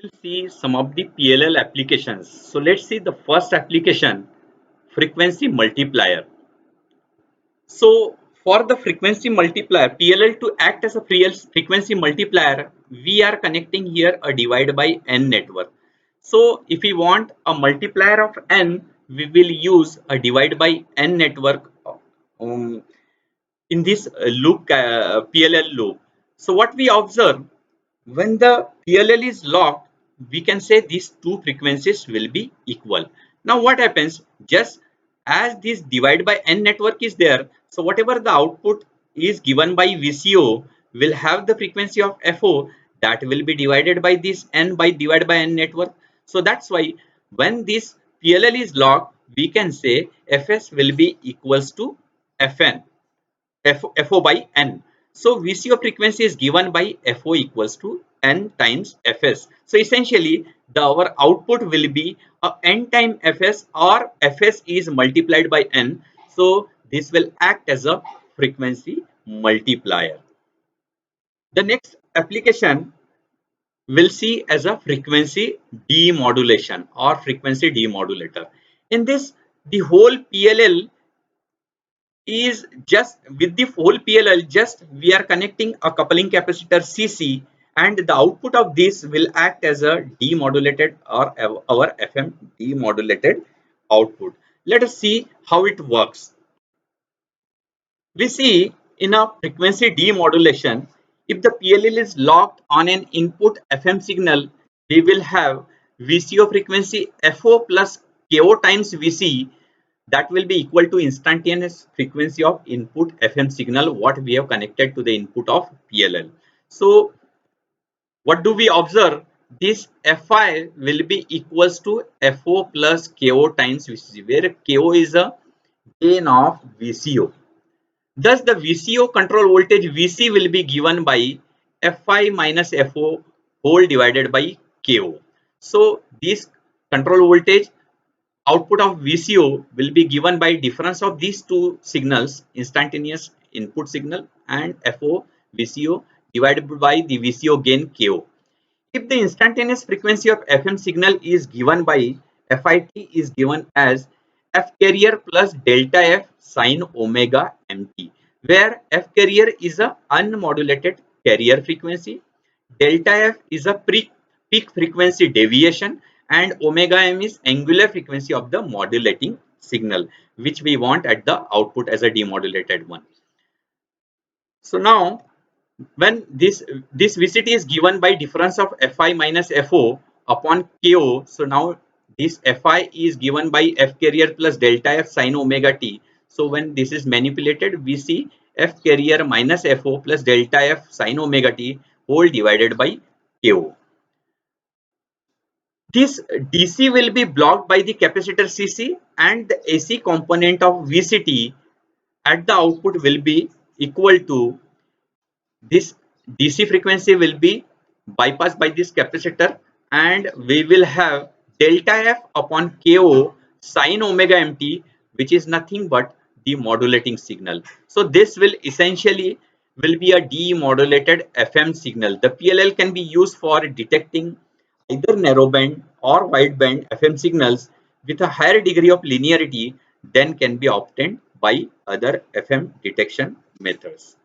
We'll see some of the PLL applications. So let's see the first application, frequency multiplier. So for the frequency multiplier, PLL to act as a frequency multiplier, we are connecting here a divide by n network. So if we want a multiplier of n, we will use a divide by n network in this loop, PLL loop. So what we observe, when the PLL is locked, we can say these two frequencies will be equal. Now what happens, just as this divide by n network is there, so whatever the output is given by VCO will have the frequency of FO that will be divided by this n by divide by n network. So that's why when this PLL is locked, we can say Fs will be equals to Fn. FO by n. So VCO frequency is given by FO equals to n times Fs. So essentially our output will be n time Fs, or Fs is multiplied by n. So this will act as a frequency multiplier. The next application we'll see as a frequency demodulation or frequency demodulator. In this, the whole PLL is just with the whole PLL, just we are connecting a coupling capacitor CC, and the output of this will act as a demodulated or our FM demodulated output. Let us see how it works. We see in a frequency demodulation, if the PLL is locked on an input FM signal, we will have VCO frequency FO plus KO times VC, that will be equal to instantaneous frequency of input FM signal what we have connected to the input of PLL. So what do we observe? This Fi will be equals to FO plus KO times VC, where KO is a gain of VCO. Thus the VCO control voltage VC will be given by Fi minus FO whole divided by KO. So this control voltage output of VCO will be given by difference of these two signals, instantaneous input signal and FO VCO divided by the VCO gain KO. If the instantaneous frequency of FM signal is given by FIT is given as F carrier plus delta F sine omega mt, where F carrier is a unmodulated carrier frequency, delta F is a peak frequency deviation, and omega m is angular frequency of the modulating signal, which we want at the output as a demodulated one. So now when this VCT is given by difference of Fi minus FO upon KO, so now this Fi is given by F carrier plus delta F sine omega t. So when this is manipulated, we see F carrier minus FO plus delta F sine omega t whole divided by KO. This DC will be blocked by the capacitor CC, and the AC component of VCT at the output will be equal to this DC frequency will be bypassed by this capacitor, and we will have delta F upon KO sine omega mt, which is nothing but the modulating signal. So this will essentially will be a demodulated FM signal. The PLL can be used for detecting either narrowband or wideband FM signals with a higher degree of linearity than can be obtained by other FM detection methods.